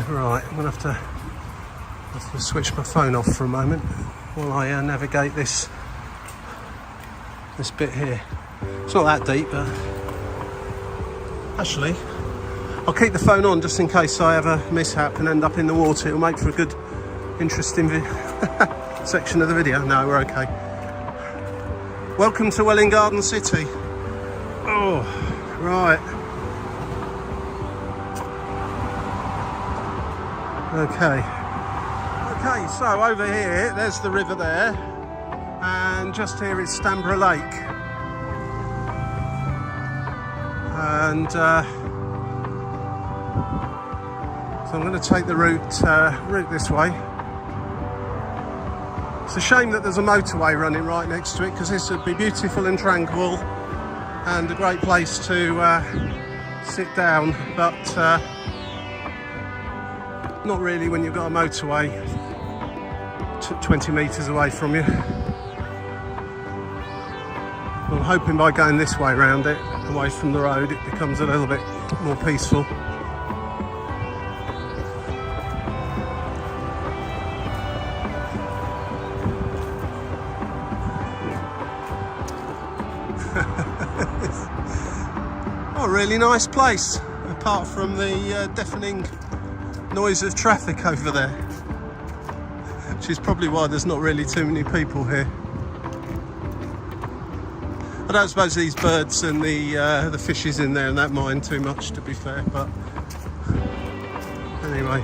Right, I'm going to have to switch my phone off for a moment while I navigate this bit here. It's not that deep, but actually I'll keep the phone on just in case I have a mishap and end up in the water. It'll make for a good, interesting section of the video. No, we're okay. Welcome to Welwyn Garden City. Oh, right. Okay, so over here, there's the river there, and just here is Stanborough Lake. And so I'm going to take the route this way. It's a shame that there's a motorway running right next to it, because this would be beautiful and tranquil and a great place to sit down, but not really when you've got a motorway 20 metres away from you. I'm hoping by going this way around it, away from the road, it becomes a little bit more peaceful. Oh, really nice place, apart from the deafening noise of traffic over there, which is probably why there's not really too many people here. I don't suppose these birds and the fishes in there and that mind too much, to be fair, but anyway.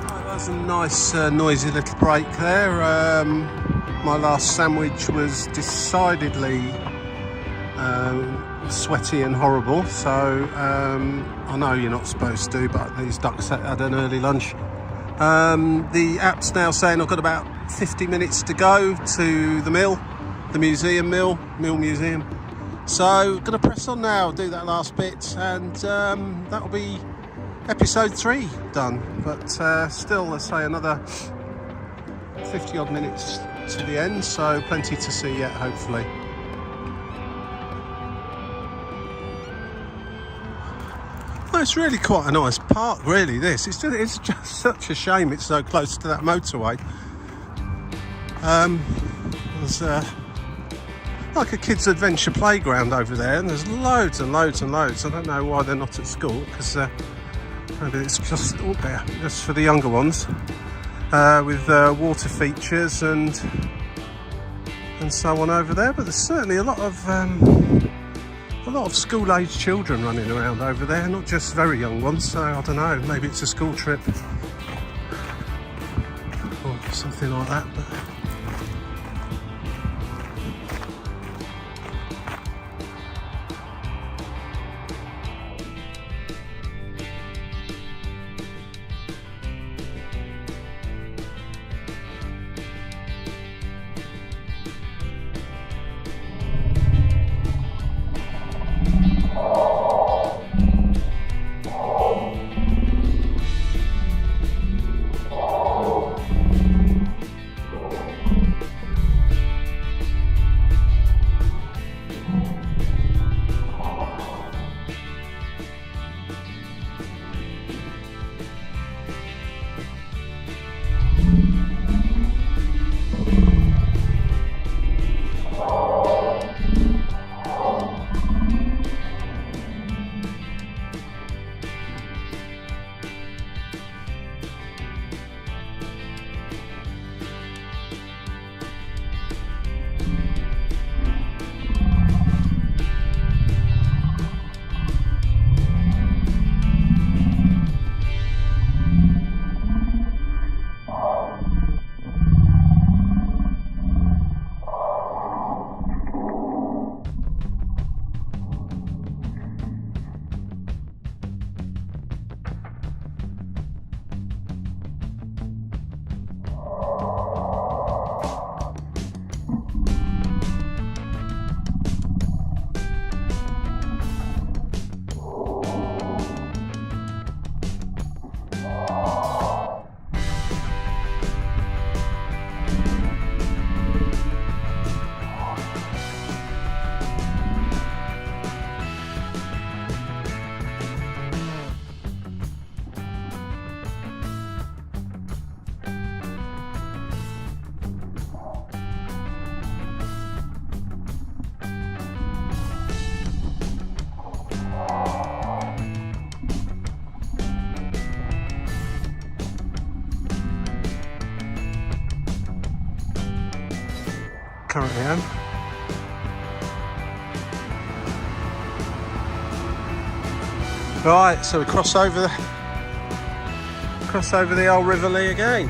That was a nice noisy little break there. My last sandwich was decidedly sweaty and horrible, so I know you're not supposed to, but these ducks had an early lunch. The app's now saying I've got about 50 minutes to go to the mill, the museum mill museum. So I'm going to press on now, do that last bit, and that'll be episode 3 done. But still, let's say another 50 odd minutes to the end, so plenty to see yet, hopefully. Well, it's really quite a nice park, really, this. It's just such a shame it's so close to that motorway. There's like a kids' adventure playground over there, and there's loads and loads and loads. I don't know why they're not at school, because maybe it's just for the younger ones, with water features and so on over there. But there's certainly a lot of school-aged children running around over there, not just very young ones. So I don't know, maybe it's a school trip or something like that. But currently am. Right, so we cross over the old River Lea again.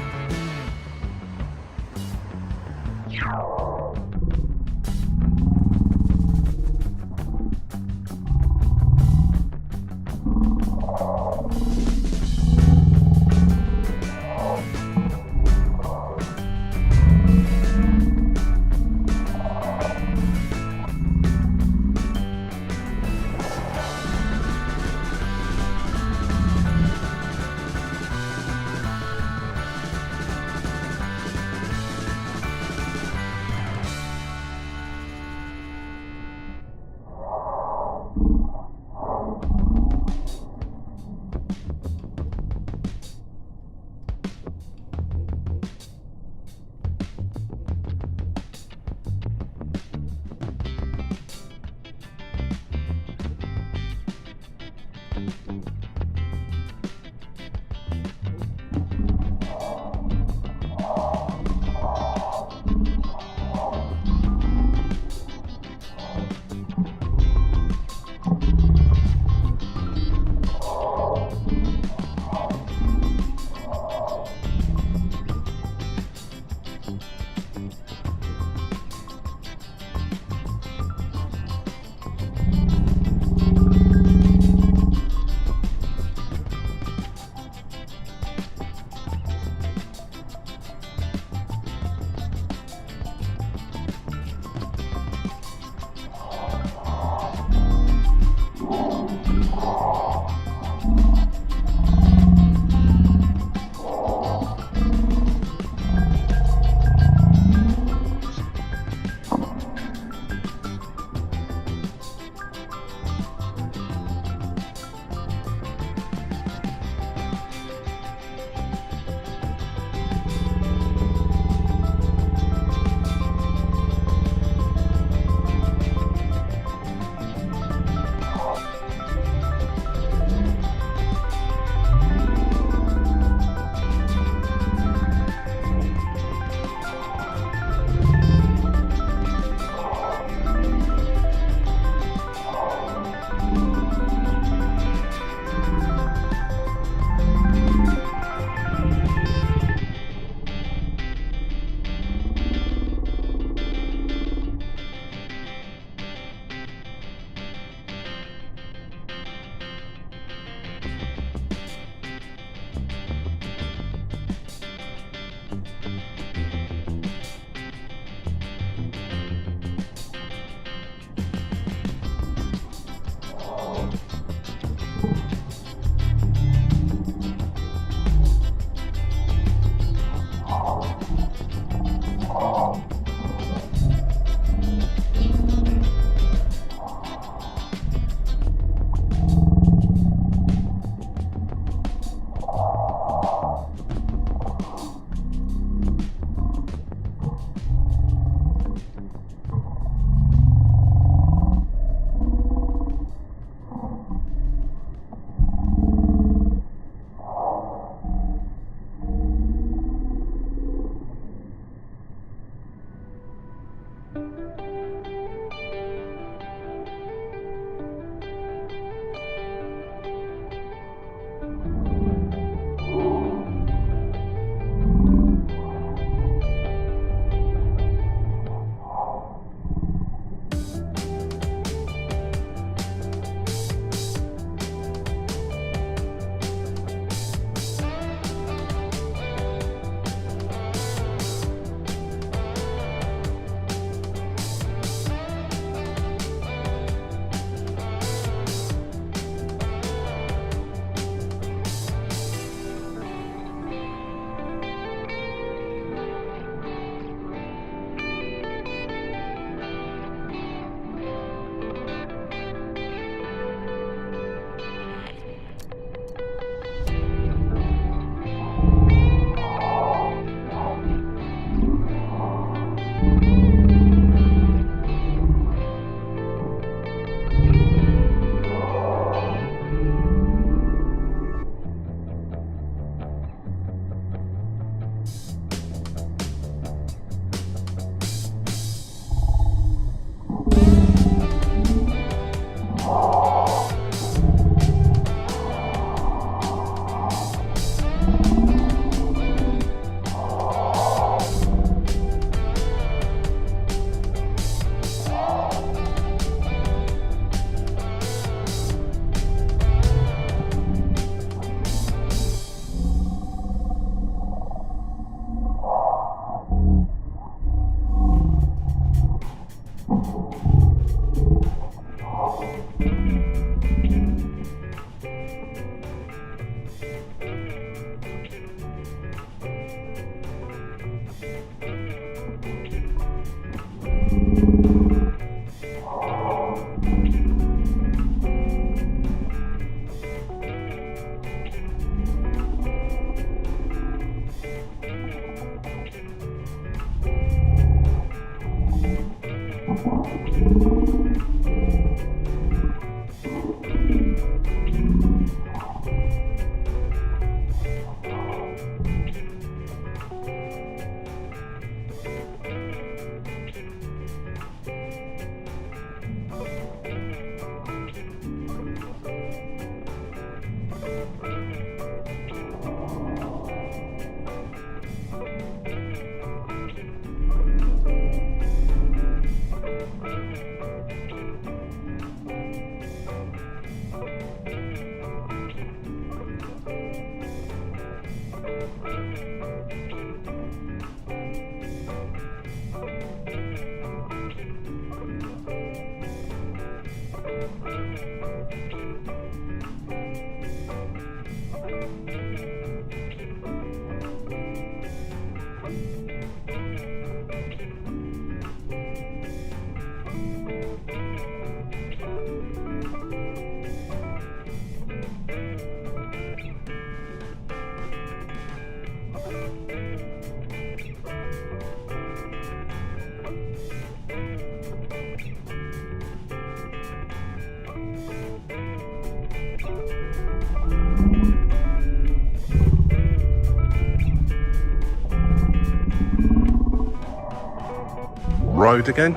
Road again.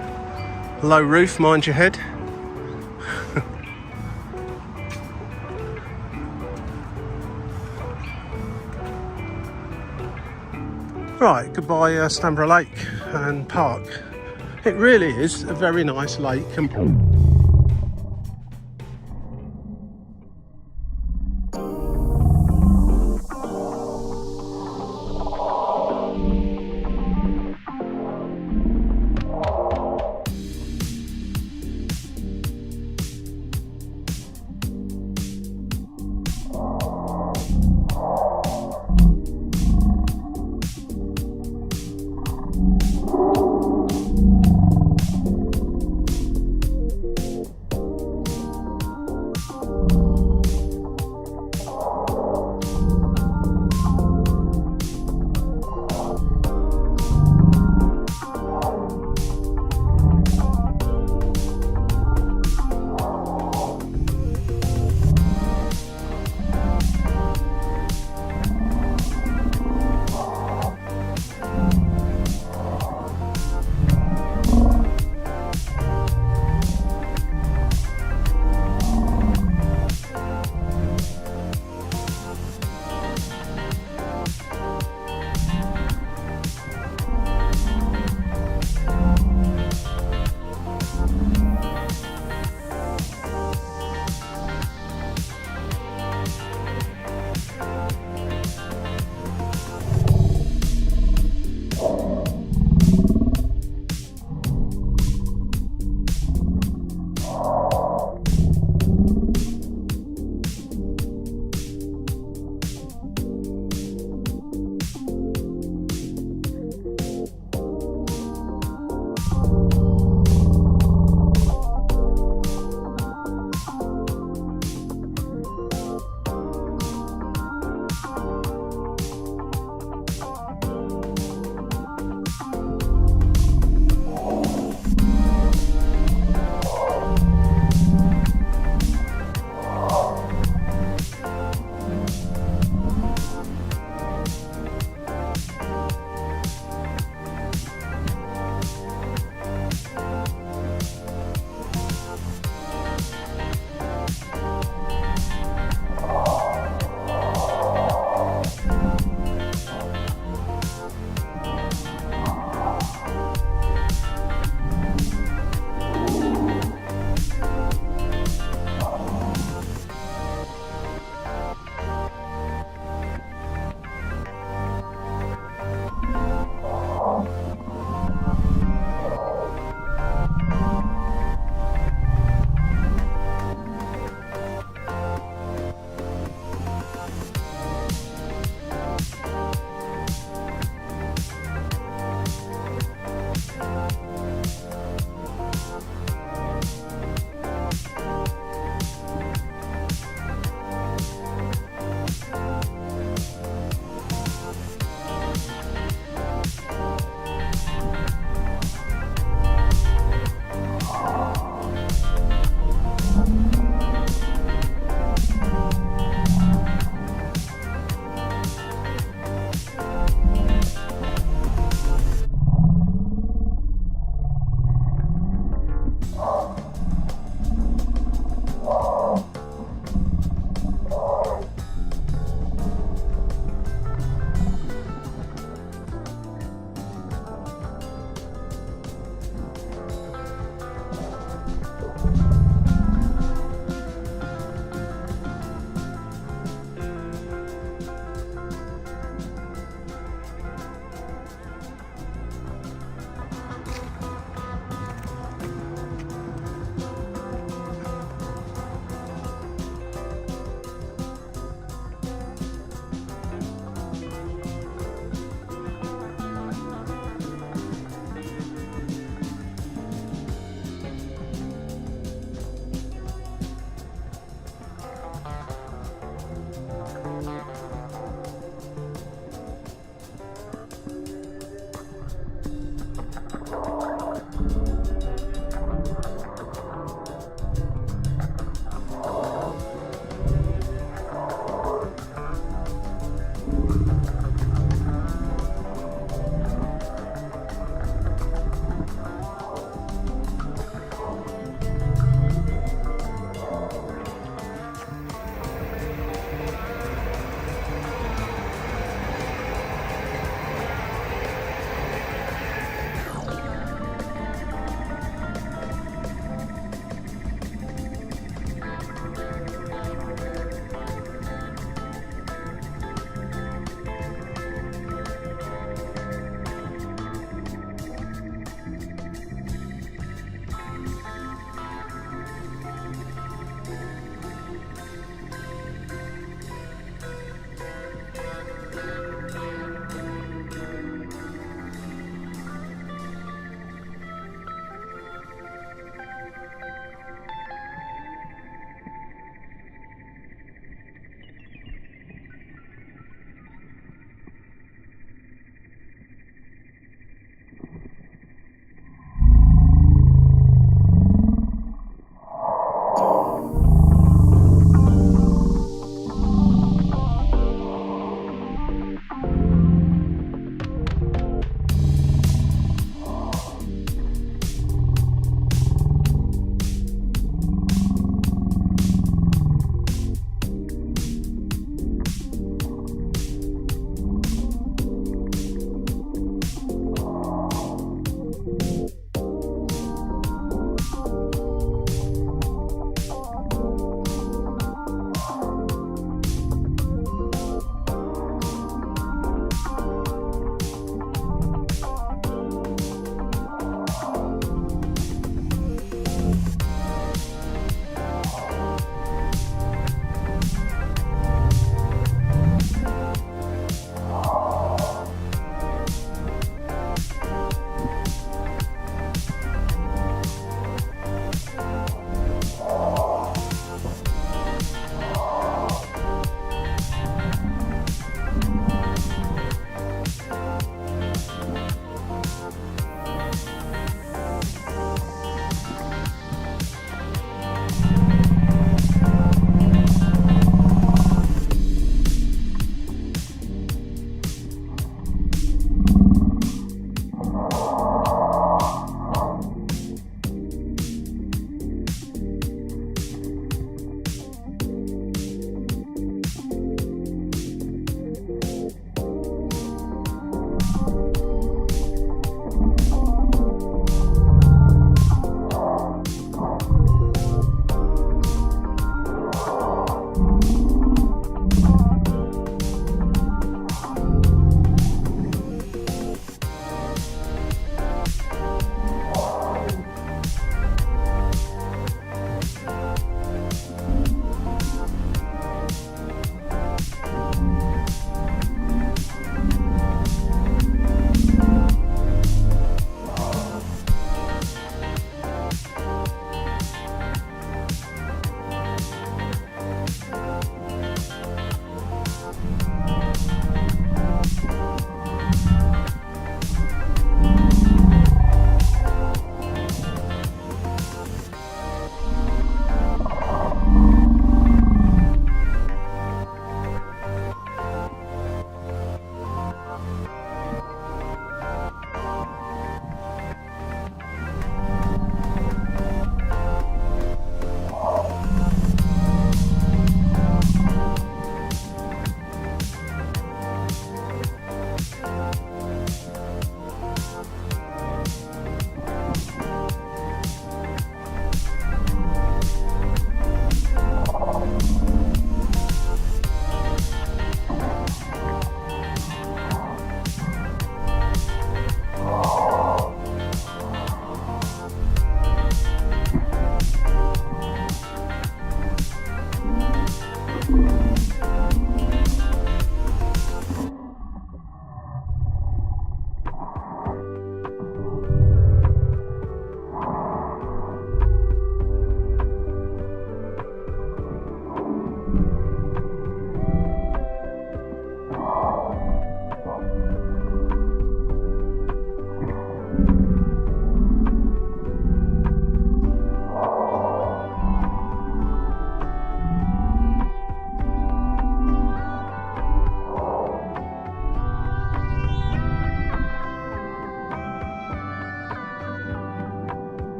Low roof, mind your head. Right, goodbye Stanborough Lake and Park. It really is a very nice lake.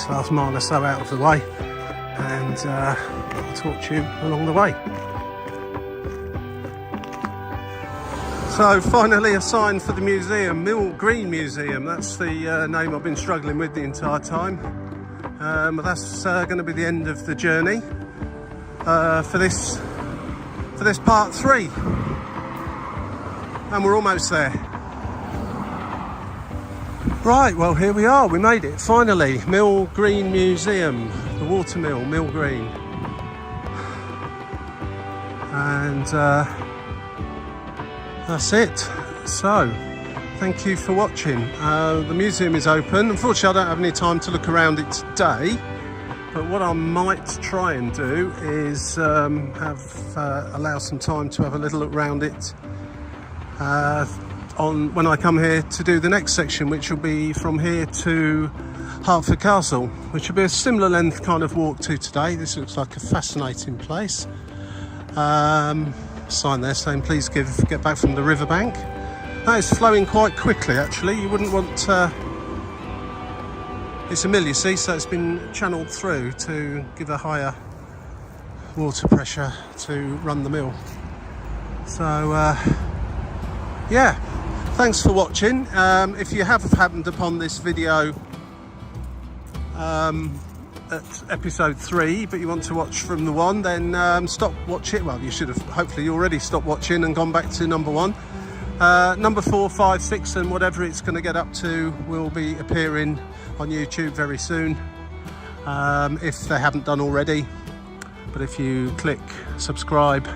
last mile or so out of the way, and I'll talk to you along the way. So finally a sign for the museum, Mill Green Museum. That's the name I've been struggling with the entire time. But that's going to be the end of the journey for this part 3, and we're almost there. Right, well here we are, we made it finally. Mill Green Museum, the watermill, Mill Green. And that's it. So thank you for watching. The museum is open. Unfortunately I don't have any time to look around it today, but what I might try and do is allow some time to have a little look around it when I come here to do the next section, which will be from here to Hertford Castle, which will be a similar length kind of walk to today. This looks like a fascinating place. Sign there saying please get back from the riverbank. That is flowing quite quickly actually. You wouldn't want it's a mill, you see, so it's been channeled through to give a higher water pressure to run the mill. So yeah, thanks for watching. If you have happened upon this video at episode 3 but you want to watch from the 1, then stop watching. Well, you should have hopefully already stopped watching and gone back to number 1. Number 4, 5, 6 and whatever it's going to get up to will be appearing on YouTube very soon, if they haven't done already. But if you click subscribe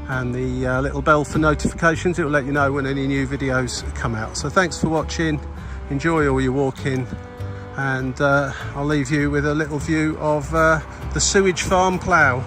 and the little bell for notifications, it will let you know when any new videos come out. So thanks for watching, enjoy all your walking, and I'll leave you with a little view of the sewage farm plough.